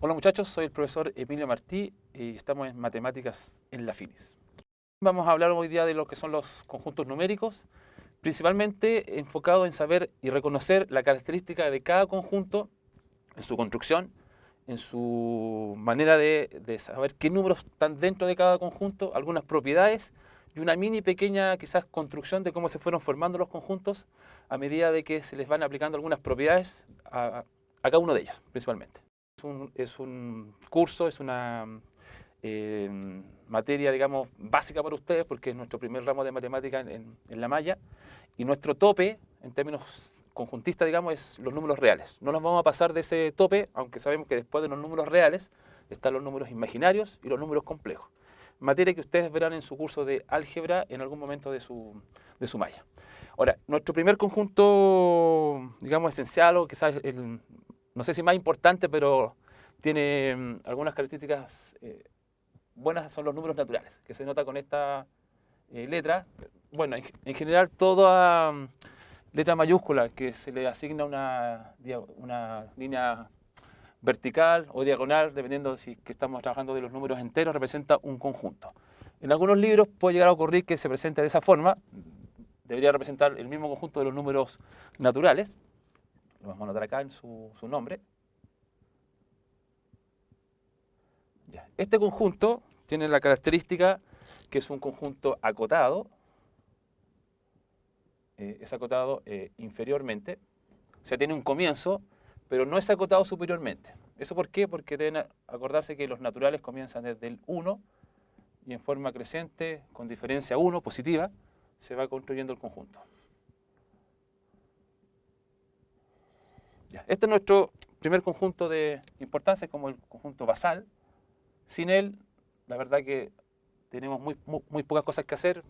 Hola muchachos, soy el profesor Emilio Martí y estamos en Matemáticas en la Finis. Vamos a hablar hoy día de lo que son los conjuntos numéricos, principalmente enfocado en saber y reconocer la característica de cada conjunto en su construcción, en su manera de saber qué números están dentro de cada conjunto, algunas propiedades y una mini pequeña quizás construcción de cómo se fueron formando los conjuntos a medida de que se les van aplicando algunas propiedades a cada uno de ellos, principalmente. Es un curso, es una materia, digamos, básica para ustedes porque es nuestro primer ramo de matemática en la malla y nuestro tope, en términos conjuntistas, digamos, es los números reales. No nos vamos a pasar de ese tope, aunque sabemos que después de los números reales están los números imaginarios y los números complejos. Materia que ustedes verán en su curso de álgebra en algún momento de su malla. Ahora, nuestro primer conjunto, digamos, esencial o quizás no sé si más importante, pero tiene algunas características buenas, son los números naturales, que se nota con esta letra. Bueno, en general toda letra mayúscula que se le asigna una línea vertical o diagonal, dependiendo de si que estamos trabajando de los números enteros, representa un conjunto. En algunos libros puede llegar a ocurrir que se presente de esa forma, debería representar el mismo conjunto de los números naturales. Lo vamos a anotar acá en su nombre. Ya. Este conjunto tiene la característica que es un conjunto acotado, es acotado inferiormente, o sea, tiene un comienzo, pero no es acotado superiormente. ¿Eso por qué? Porque deben acordarse que los naturales comienzan desde el 1 y en forma creciente, con diferencia 1, positiva, se va construyendo el conjunto. Ya. Este es nuestro primer conjunto de importancia, como el conjunto basal. Sin él, la verdad que tenemos muy pocas cosas que hacer,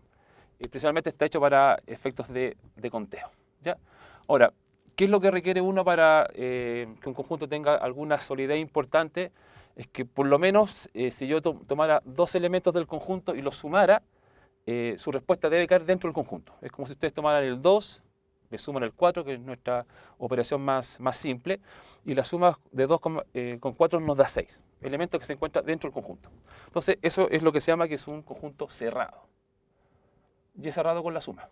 y principalmente está hecho para efectos de conteo. ¿Ya? Ahora, ¿qué es lo que requiere uno para que un conjunto tenga alguna solidez importante? Es que por lo menos si yo tomara dos elementos del conjunto y los sumara, su respuesta debe caer dentro del conjunto. Es como si ustedes tomaran el 2, le suman el 4, que es nuestra operación más simple, y la suma de 2 con 4 nos da 6, elemento que se encuentra dentro del conjunto. Entonces, eso es lo que se llama que es un conjunto cerrado. Y es cerrado con la suma.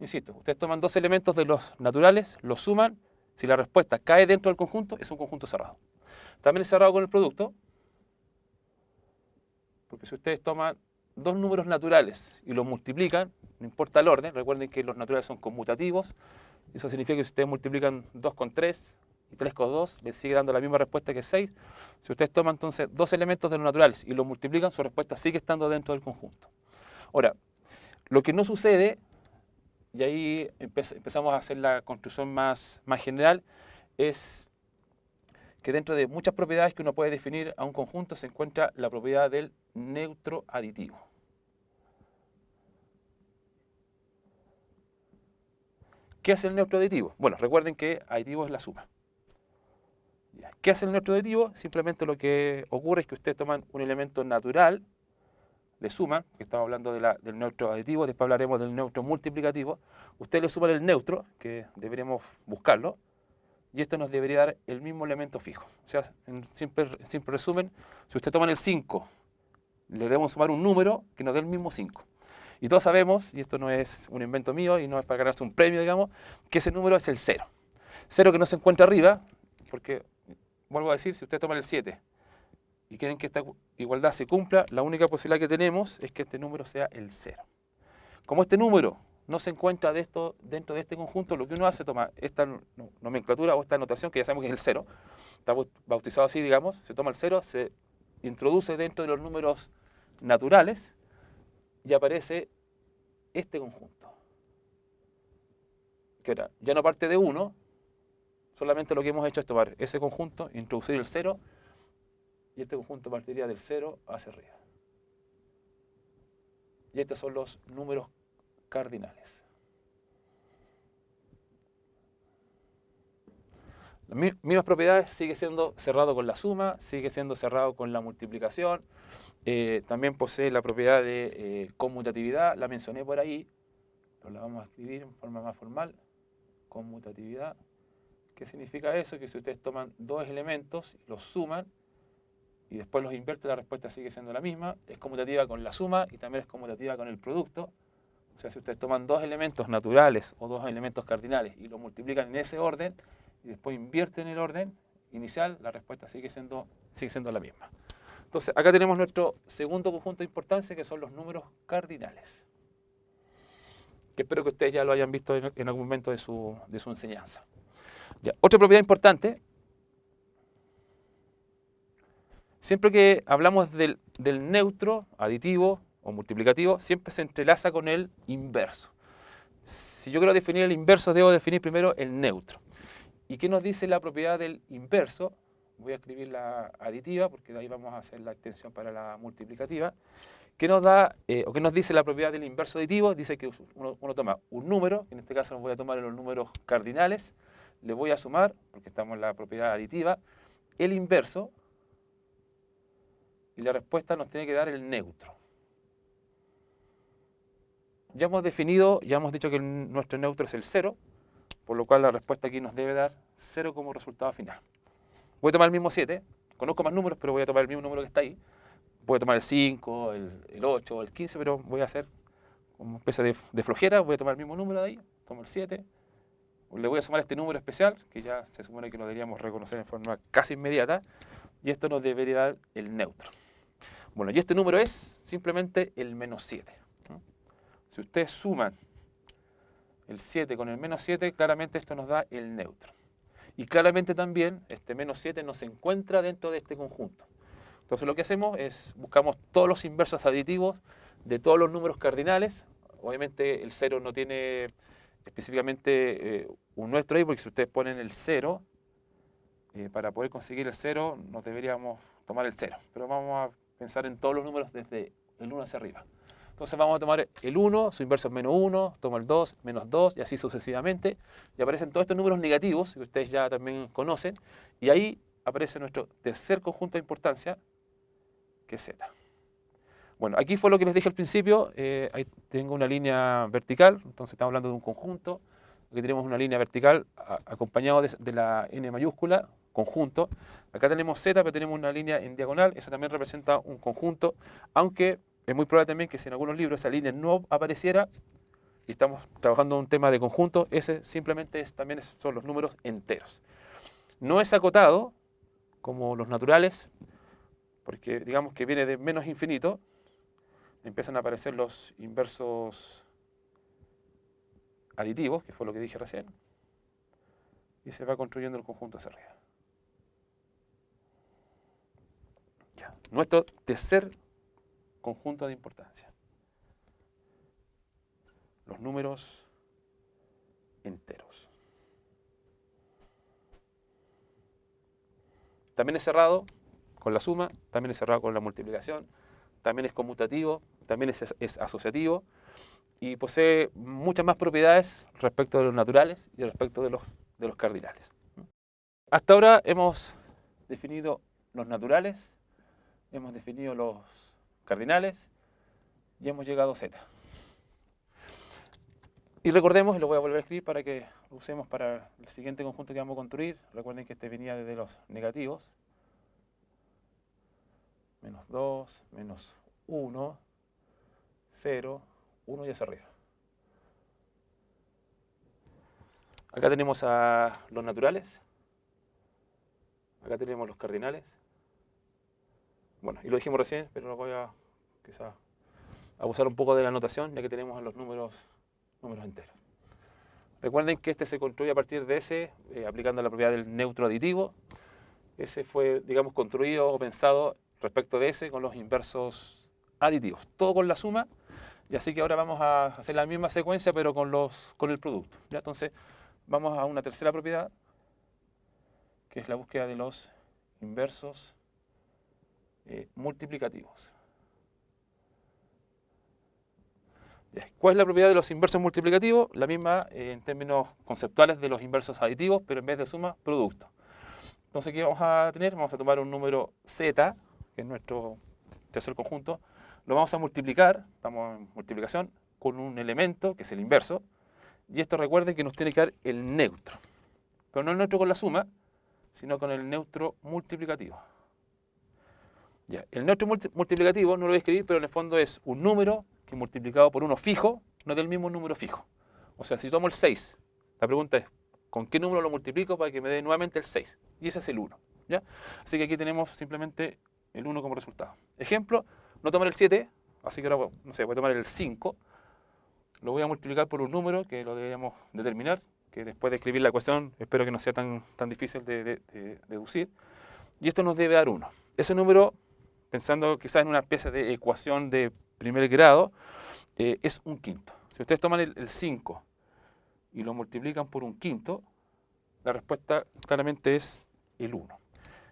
Insisto, ustedes toman dos elementos de los naturales, los suman, si la respuesta cae dentro del conjunto, es un conjunto cerrado. También es cerrado con el producto, porque si ustedes toman dos números naturales y los multiplican, no importa el orden, recuerden que los naturales son conmutativos, eso significa que si ustedes multiplican 2 con 3 y 3 con 2, les sigue dando la misma respuesta que 6. Si ustedes toman entonces dos elementos de los naturales y los multiplican, su respuesta sigue estando dentro del conjunto. Ahora, lo que no sucede, y ahí empezamos a hacer la construcción más general, es que dentro de muchas propiedades que uno puede definir a un conjunto se encuentra la propiedad del neutro aditivo. ¿Qué hace el neutro aditivo? Bueno, recuerden que aditivo es la suma. ¿Qué hace el neutro aditivo? Simplemente lo que ocurre es que ustedes toman un elemento natural, le suman, que estamos hablando del neutro aditivo, después hablaremos del neutro multiplicativo, ustedes le suman el neutro, que deberíamos buscarlo, y esto nos debería dar el mismo elemento fijo. O sea, en simple resumen, si ustedes toman el 5, le debemos sumar un número que nos dé el mismo 5. Y todos sabemos, y esto no es un invento mío y no es para ganarse un premio, digamos, que ese número es el 0. 0 que no se encuentra arriba, porque, vuelvo a decir, si ustedes toman el 7 y quieren que esta igualdad se cumpla, la única posibilidad que tenemos es que este número sea el 0. Como este número no se encuentra dentro de este conjunto, lo que uno hace, toma esta nomenclatura o esta notación, que ya sabemos que es el 0, está bautizado así, digamos, se toma el 0, se introduce dentro de los números naturales y aparece este conjunto. Que ahora ya no parte de 1, solamente lo que hemos hecho es tomar ese conjunto, introducir el 0, y este conjunto partiría del 0 hacia arriba. Y estos son los números cardinales. Las mismas propiedades, sigue siendo cerrado con la suma, sigue siendo cerrado con la multiplicación, también posee la propiedad de conmutatividad, la mencioné por ahí, pero la vamos a escribir en forma más formal, conmutatividad, ¿Qué significa eso? Que si ustedes toman dos elementos, los suman y después los invierten, la respuesta sigue siendo la misma. Es conmutativa con la suma y también es conmutativa con el producto. O sea, si ustedes toman dos elementos naturales o dos elementos cardinales y los multiplican en ese orden y después invierten el orden inicial, la respuesta sigue siendo la misma. Entonces, acá tenemos nuestro segundo conjunto de importancia, que son los números cardinales, que espero que ustedes ya lo hayan visto en algún momento de su enseñanza. Ya, otra propiedad importante, siempre que hablamos del neutro, aditivo o multiplicativo, siempre se entrelaza con el inverso. Si yo quiero definir el inverso, debo definir primero el neutro. ¿Y qué nos dice la propiedad del inverso? Voy a escribir la aditiva, porque de ahí vamos a hacer la extensión para la multiplicativa. ¿Qué nos da, o qué nos dice la propiedad del inverso aditivo? Dice que uno toma un número, en este caso voy a tomar los números cardinales, le voy a sumar, porque estamos en la propiedad aditiva, el inverso, y la respuesta nos tiene que dar el neutro. Ya hemos definido, ya hemos dicho que nuestro neutro es el 0, por lo cual la respuesta aquí nos debe dar 0 como resultado final. Voy a tomar el mismo 7, conozco más números, pero voy a tomar el mismo número que está ahí. Voy a tomar el 5, el 8, el 15, pero voy a hacer como especie de flojera, voy a tomar el mismo número de ahí, tomo el 7, le voy a sumar este número especial, que ya se supone que lo deberíamos reconocer en forma casi inmediata, y esto nos debería dar el neutro. Bueno, y este número es simplemente el menos 7. Si ustedes suman el 7 con el menos 7, claramente esto nos da el neutro. Y claramente también este menos 7 no se encuentra dentro de este conjunto. Entonces lo que hacemos es buscamos todos los inversos aditivos de todos los números cardinales. Obviamente el 0 no tiene específicamente un nuestro ahí, porque si ustedes ponen el 0, para poder conseguir el 0 nos deberíamos tomar el 0. Pero vamos a pensar en todos los números desde el 1 hacia arriba. Entonces vamos a tomar el 1, su inverso es menos 1, tomo el 2, menos 2, y así sucesivamente. Y aparecen todos estos números negativos, que ustedes ya también conocen. Y ahí aparece nuestro tercer conjunto de importancia, que es Z. Bueno, aquí fue lo que les dije al principio. Ahí tengo una línea vertical, entonces estamos hablando de un conjunto. Aquí tenemos una línea vertical acompañado de la N mayúscula, conjunto. Acá tenemos Z, pero tenemos una línea en diagonal. Eso también representa un conjunto, aunque es muy probable también que si en algunos libros esa línea no apareciera, y estamos trabajando un tema de conjunto, ese simplemente también son los números enteros. No es acotado, como los naturales, porque digamos que viene de menos infinito, empiezan a aparecer los inversos aditivos, que fue lo que dije recién, y se va construyendo el conjunto hacia arriba. Ya. Nuestro tercer conjunto de importancia. Los números enteros. También es cerrado con la suma, también es cerrado con la multiplicación, también es conmutativo, también es asociativo y posee muchas más propiedades respecto de los naturales y respecto de los cardinales. Hasta ahora hemos definido los naturales, hemos definido los cardinales y hemos llegado a Z. Y recordemos, y lo voy a volver a escribir para que lo usemos para el siguiente conjunto que vamos a construir. Recuerden que este venía desde los negativos. Menos 2, menos 1, 0, 1 y hacia arriba. Acá tenemos a los naturales. Acá tenemos los cardinales. Bueno, y lo dijimos recién, pero lo voy a quizá abusar un poco de la notación, ya que tenemos a los números enteros. Recuerden que este se construye a partir de ese, aplicando la propiedad del neutro aditivo. Ese fue, digamos, construido o pensado respecto de ese con los inversos aditivos. Todo con la suma, y así que ahora vamos a hacer la misma secuencia, pero con el producto. ¿Ya? Entonces, vamos a una tercera propiedad, que es la búsqueda de los inversos multiplicativos. ¿Cuál es la propiedad de los inversos multiplicativos? La misma en términos conceptuales de los inversos aditivos, pero en vez de suma, producto. Entonces, ¿qué vamos a tener? Vamos a tomar un número Z, que es nuestro tercer conjunto, lo vamos a multiplicar, estamos en multiplicación, con un elemento, que es el inverso, y esto recuerden que nos tiene que dar el neutro. pero no el neutro con la suma, sino con el neutro multiplicativo. Ya, el neutro multiplicativo no lo voy a escribir, pero en el fondo es un número que multiplicado por uno fijo no es del mismo número fijo. O sea, si tomo el 6, la pregunta es, ¿con qué número lo multiplico para que me dé nuevamente el 6? Y ese es el 1. ¿Ya? Así que aquí tenemos simplemente el 1 como resultado. Ejemplo, no tomar el 7, así que ahora, no sé, voy a tomar el 5. Lo voy a multiplicar por un número que lo deberíamos determinar, que después de escribir la ecuación espero que no sea tan difícil de deducir. Y esto nos debe dar 1. Ese número, pensando quizás en una especie de ecuación de primer grado, es un quinto. Si ustedes toman el 5 y lo multiplican por un quinto, la respuesta claramente es el 1.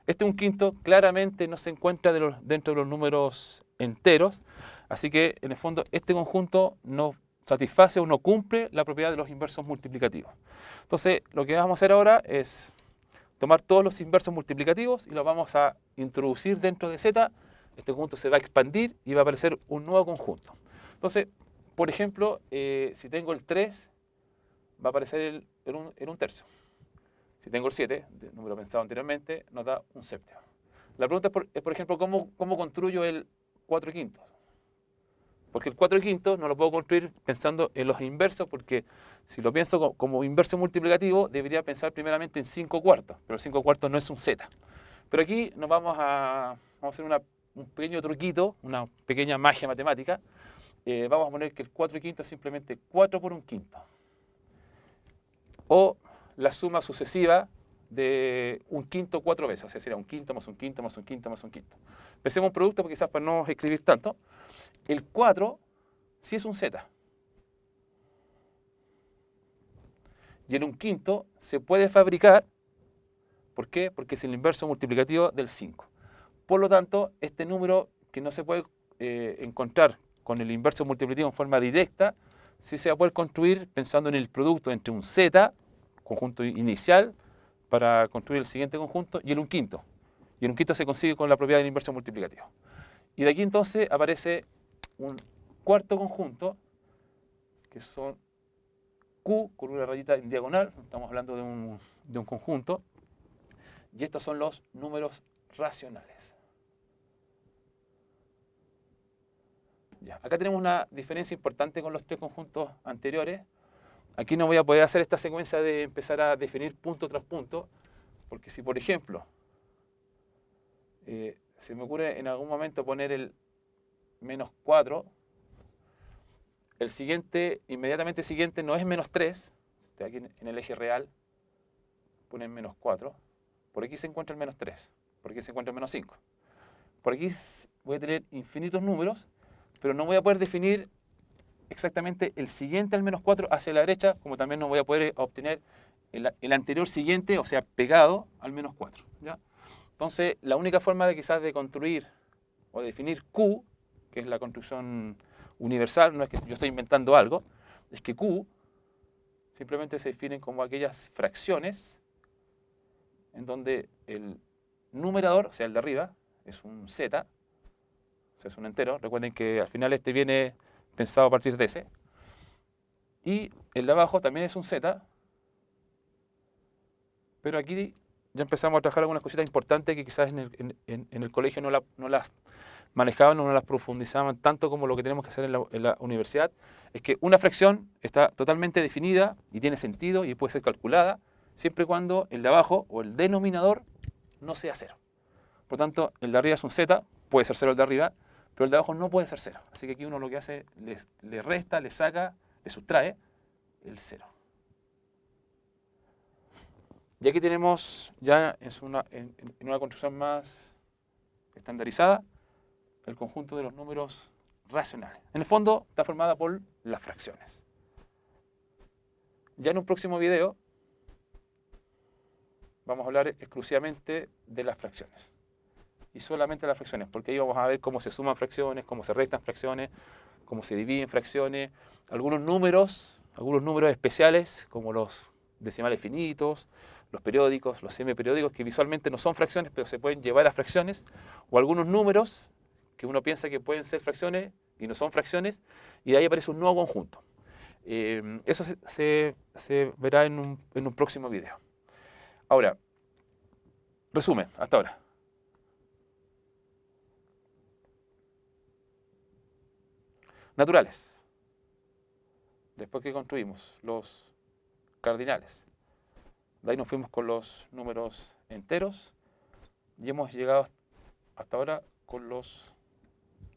Este un quinto claramente no se encuentra dentro de los números enteros, así que en el fondo este conjunto no satisface o no cumple la propiedad de los inversos multiplicativos. Entonces lo que vamos a hacer ahora es tomar todos los inversos multiplicativos y los vamos a introducir dentro de Z. Este conjunto se va a expandir y va a aparecer un nuevo conjunto. Entonces, por ejemplo, si tengo el 3, va a aparecer en un tercio. Si tengo el 7, el número pensado anteriormente, nos da un séptimo. La pregunta es, por ejemplo, ¿cómo construyo el 4 quintos? Porque el 4 quintos no lo puedo construir pensando en los inversos, porque si lo pienso como inverso multiplicativo, debería pensar primeramente en 5 cuartos, pero el 5 cuartos no es un z. Pero aquí nos vamos a hacer un pequeño truquito, una pequeña magia matemática. Vamos a poner que el 4 quintos es simplemente 4 por un quinto. O la suma sucesiva de un quinto 4 veces, o sea, sería un quinto más un quinto más un quinto más un quinto. Pensemos un producto, porque quizás para no escribir tanto. El 4 sí es un z. Y en un quinto se puede fabricar. ¿Por qué? Porque es el inverso multiplicativo del 5. Por lo tanto, este número que no se puede encontrar con el inverso multiplicativo en forma directa, sí se va a poder construir pensando en el producto entre un z, conjunto inicial, para construir el siguiente conjunto, y el un quinto. Y el un quinto se consigue con la propiedad del inverso multiplicativo. Y de aquí entonces aparece un cuarto conjunto, que son Q con una rayita en diagonal. Estamos hablando de un conjunto. Y estos son los números racionales. Ya, acá tenemos una diferencia importante con los tres conjuntos anteriores. Aquí no voy a poder hacer esta secuencia de empezar a definir punto tras punto, porque si, por ejemplo, se me ocurre en algún momento poner el menos 4, el siguiente, inmediatamente siguiente, no es menos 3, aquí en el eje real ponen menos 4, por aquí se encuentra el menos 3, por aquí se encuentra el menos 5. Por aquí voy a tener infinitos números, pero no voy a poder definir exactamente el siguiente al menos 4 hacia la derecha, como también no voy a poder obtener el anterior siguiente, o sea, pegado al menos 4. ¿Ya? Entonces, la única forma de quizás de construir o de definir Q, que es la construcción universal, no es que yo estoy inventando algo, es que Q simplemente se definen como aquellas fracciones en donde el numerador, o sea, el de arriba, es un z, o sea, es un entero. Recuerden que al final este viene pensado a partir de ese. Y el de abajo también es un z, pero aquí ya empezamos a trabajar algunas cositas importantes que quizás en el colegio no las manejaban o no las profundizaban tanto como lo que tenemos que hacer en la universidad. Es que una fracción está totalmente definida y tiene sentido y puede ser calculada siempre y cuando el de abajo o el denominador no sea 0. Por lo tanto, el de arriba es un z, puede ser 0 el de arriba, pero el de abajo no puede ser 0. Así que aquí uno lo que hace, le resta, le saca, le sustrae el 0. Y aquí tenemos ya en una construcción más estandarizada el conjunto de los números racionales. En el fondo está formada por las fracciones. Ya en un próximo video vamos a hablar exclusivamente de las fracciones. Y solamente las fracciones, porque ahí vamos a ver cómo se suman fracciones, cómo se restan fracciones, cómo se dividen fracciones, algunos números especiales, como los decimales finitos, los periódicos, los semiperiódicos, que visualmente no son fracciones, pero se pueden llevar a fracciones, o algunos números que uno piensa que pueden ser fracciones y no son fracciones, y de ahí aparece un nuevo conjunto. Eso se verá en un próximo video. Ahora, resumen, hasta ahora. Naturales. Después que construimos los cardinales. De ahí nos fuimos con los números enteros y hemos llegado hasta ahora con los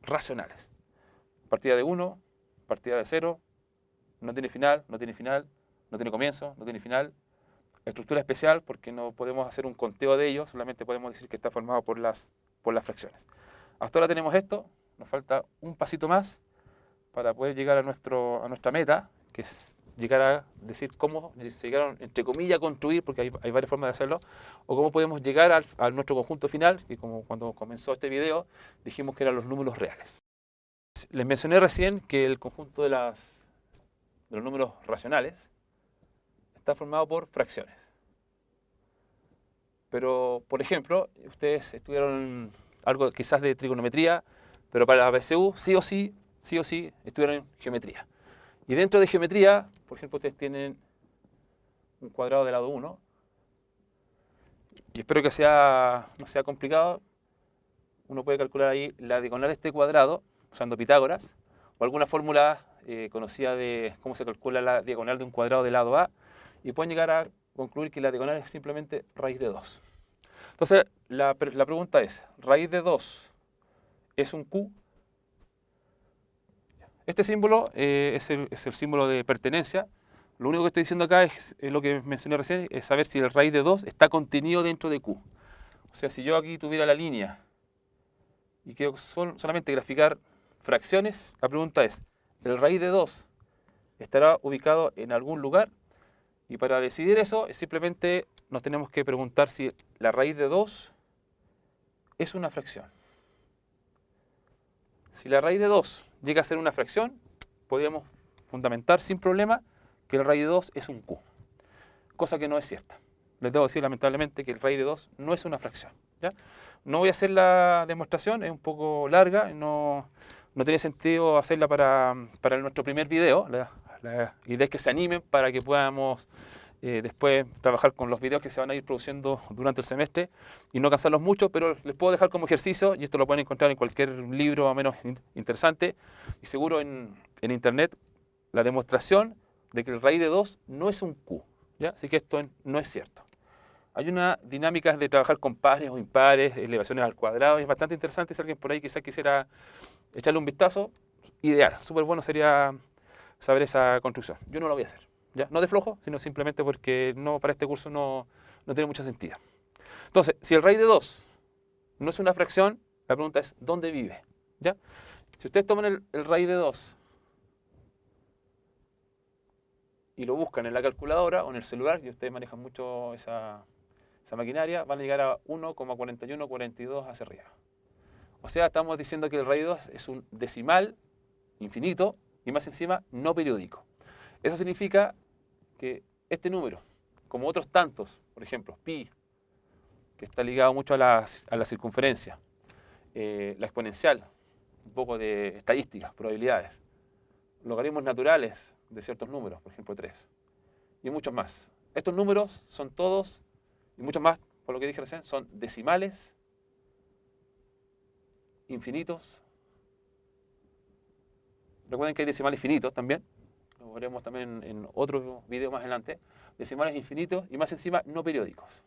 racionales. Partida de 1, partida de 0, no tiene final, no tiene final, no tiene comienzo, no tiene final. Estructura especial porque no podemos hacer un conteo de ellos, solamente podemos decir que está formado por las fracciones. Hasta ahora tenemos esto, nos falta un pasito más para poder llegar a nuestra meta, que es llegar a decir cómo se llegaron, entre comillas, a construir, porque hay varias formas de hacerlo, o cómo podemos llegar a nuestro conjunto final, que como cuando comenzó este video, dijimos que eran los números reales. Les mencioné recién que el conjunto de los números racionales está formado por fracciones. Pero, por ejemplo, ustedes estudiaron algo quizás de trigonometría, pero para la BCU sí o sí estudiaron geometría. Y dentro de geometría, por ejemplo, ustedes tienen un cuadrado de lado 1. Y espero que no sea complicado. Uno puede calcular ahí la diagonal de este cuadrado usando Pitágoras o alguna fórmula conocida de cómo se calcula la diagonal de un cuadrado de lado A, y pueden llegar a concluir que la diagonal es simplemente raíz de 2. Entonces, la pregunta es, ¿raíz de 2 es un Q? Este símbolo es el símbolo de pertenencia. Lo único que estoy diciendo acá es lo que mencioné recién, es saber si el raíz de 2 está contenido dentro de Q. O sea, si yo aquí tuviera la línea y quiero solamente graficar fracciones, la pregunta es, ¿el raíz de 2 estará ubicado en algún lugar? Y para decidir eso, simplemente nos tenemos que preguntar si la raíz de 2 es una fracción. Si la raíz de 2 llega a ser una fracción, podríamos fundamentar sin problema que el raíz de 2 es un Q. Cosa que no es cierta. Les debo decir lamentablemente que el raíz de 2 no es una fracción, ¿ya? No voy a hacer la demostración, es un poco larga, no tiene sentido hacerla para nuestro primer video. La idea es que se animen para que podamos después trabajar con los videos que se van a ir produciendo durante el semestre y no cansarlos mucho, pero les puedo dejar como ejercicio, y esto lo pueden encontrar en cualquier libro más o menos interesante y seguro en internet, la demostración de que el raíz de 2 no es un Q, ¿ya? Así que esto no es cierto. Hay una dinámica de trabajar con pares o impares, elevaciones al cuadrado, y es bastante interesante. Si alguien por ahí quizás quisiera echarle un vistazo, ideal, súper bueno sería saber esa construcción. Yo no lo voy a hacer, ¿ya? No de flojo, sino simplemente porque para este curso no tiene mucho sentido. Entonces, si el raíz de 2 no es una fracción, la pregunta es, ¿dónde vive? ¿Ya? Si ustedes toman el raíz de 2 y lo buscan en la calculadora o en el celular, y ustedes manejan mucho esa maquinaria, van a llegar a 1,4142 hacia arriba. O sea, estamos diciendo que el raíz de 2 es un decimal infinito y más encima no periódico. Eso significa que este número, como otros tantos, por ejemplo, pi, que está ligado mucho a la circunferencia, la exponencial, un poco de estadísticas, probabilidades, logaritmos naturales de ciertos números, por ejemplo 3, y muchos más. Estos números son todos, y muchos más, por lo que dije recién, son decimales infinitos. Recuerden que hay decimales finitos también, lo veremos también en otro video más adelante. Decimales infinitos y más encima no periódicos.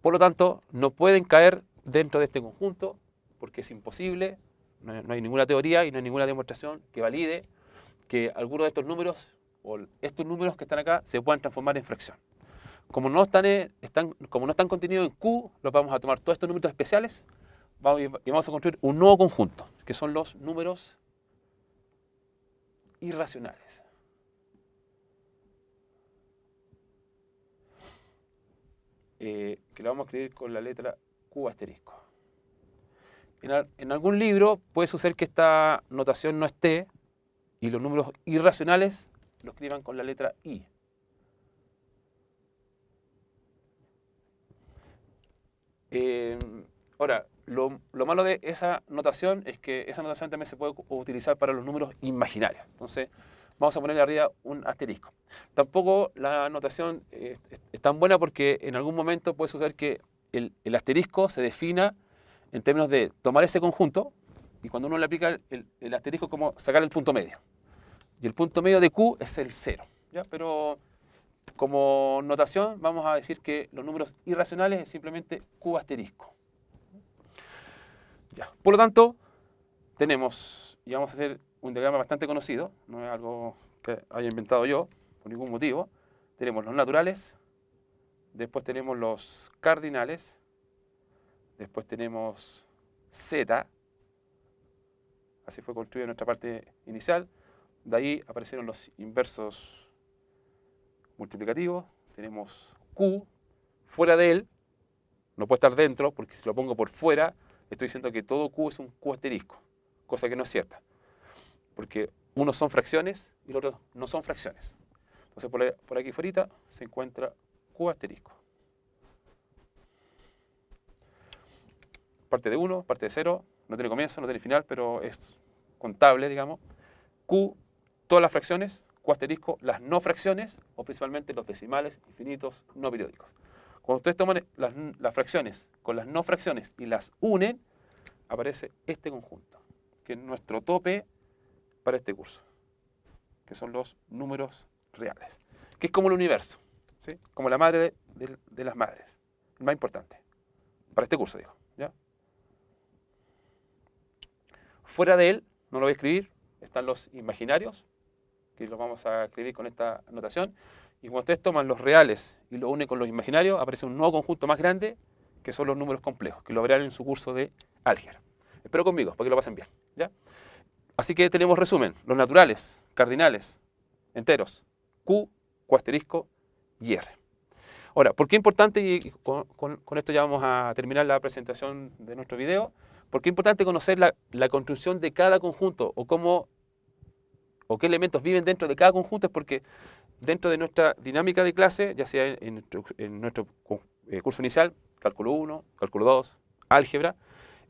Por lo tanto, no pueden caer dentro de este conjunto porque es imposible, no hay ninguna teoría y no hay ninguna demostración que valide que algunos de estos números o estos números que están acá se puedan transformar en fracción. Como no están contenidos en Q, los vamos a tomar todos estos números especiales y vamos a construir un nuevo conjunto, que son los números irracionales. Que lo vamos a escribir con la letra Q asterisco. En algún libro puede suceder que esta notación no esté y los números irracionales lo escriban con la letra I. Ahora, lo malo de esa notación es que esa notación también se puede utilizar para los números imaginarios. Entonces, vamos a poner arriba un asterisco. Tampoco la notación es tan buena porque en algún momento puede suceder que el asterisco se defina en términos de tomar ese conjunto y cuando uno le aplica el asterisco es como sacar el punto medio. Y el punto medio de Q es el 0. ¿Ya? Pero como notación vamos a decir que los números irracionales es simplemente Q asterisco. Ya. Por lo tanto, tenemos, y vamos a hacer un diagrama bastante conocido, no es algo que haya inventado yo por ningún motivo. Tenemos los naturales, después tenemos los cardinales, después tenemos Z, así fue construida nuestra parte inicial. De ahí aparecieron los inversos multiplicativos, tenemos Q, fuera de él, no puede estar dentro, porque si lo pongo por fuera, estoy diciendo que todo Q es un Q asterisco, cosa que no es cierta, porque unos son fracciones y los otros no son fracciones. Entonces por aquí fuera se encuentra Q asterisco. Parte de 1, parte de 0, no tiene comienzo, no tiene final, pero es contable, digamos. Q, todas las fracciones, Q asterisco, las no fracciones, o principalmente los decimales infinitos no periódicos. Cuando ustedes toman las fracciones con las no fracciones y las unen, aparece este conjunto, que es nuestro tope para este curso, que son los números reales, que es como el universo, ¿sí? Como la madre de las madres, el más importante, para este curso, digo, ¿ya? Fuera de él, no lo voy a escribir, están los imaginarios, que los vamos a escribir con esta notación, y cuando ustedes toman los reales y lo unen con los imaginarios, aparece un nuevo conjunto más grande, que son los números complejos, que lo verán en su curso de álgebra. Espero conmigo, para que lo pasen bien, ¿ya? Así que tenemos resumen, los naturales, cardinales, enteros, Q, Q asterisco y R. Ahora, ¿por qué es importante, y con esto ya vamos a terminar la presentación de nuestro video, por qué es importante conocer la construcción de cada conjunto o qué elementos viven dentro de cada conjunto? Es porque dentro de nuestra dinámica de clase, ya sea en nuestro curso inicial, cálculo 1, cálculo 2, álgebra,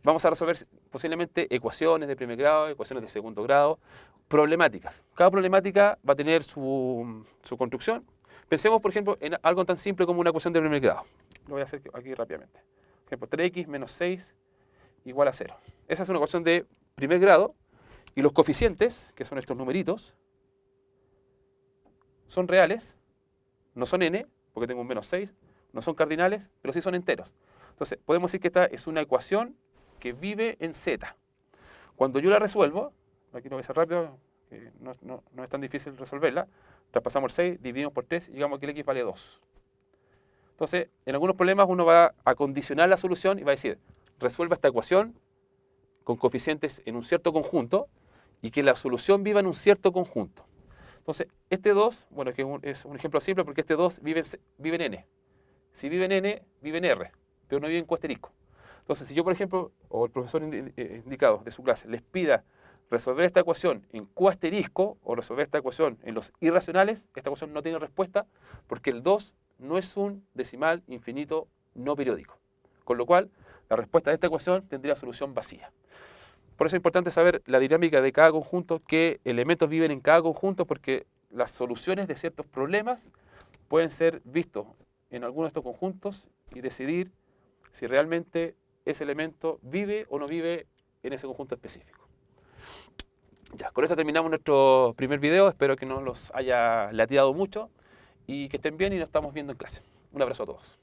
vamos a resolver posiblemente ecuaciones de primer grado, ecuaciones de segundo grado, problemáticas. Cada problemática va a tener su construcción. Pensemos, por ejemplo, en algo tan simple como una ecuación de primer grado. Lo voy a hacer aquí rápidamente. Por ejemplo, 3x menos 6 igual a 0. Esa es una ecuación de primer grado y los coeficientes, que son estos numeritos, son reales, no son n, porque tengo un menos 6, no son cardinales, pero sí son enteros. Entonces, podemos decir que esta es una ecuación que vive en z. Cuando yo la resuelvo, aquí lo voy a hacer rápido, que no es tan difícil resolverla, traspasamos el 6, dividimos por 3 y llegamos a que el x vale 2. Entonces, en algunos problemas uno va a condicionar la solución y va a decir, resuelva esta ecuación con coeficientes en un cierto conjunto y que la solución viva en un cierto conjunto. Entonces, este 2, bueno, que es un ejemplo simple porque este 2 vive en n. Si vive en n, vive en r, pero no vive en Q asterisco. Entonces, si yo, por ejemplo, o el profesor indicado de su clase les pida resolver esta ecuación en Q asterisco o resolver esta ecuación en los irracionales, esta ecuación no tiene respuesta porque el 2 no es un decimal infinito no periódico. Con lo cual, la respuesta de esta ecuación tendría solución vacía. Por eso es importante saber la dinámica de cada conjunto, qué elementos viven en cada conjunto, porque las soluciones de ciertos problemas pueden ser vistos en alguno de estos conjuntos y decidir si realmente ese elemento vive o no vive en ese conjunto específico. Ya, con eso terminamos nuestro primer video. Espero que no los haya lateado mucho y que estén bien y nos estamos viendo en clase. Un abrazo a todos.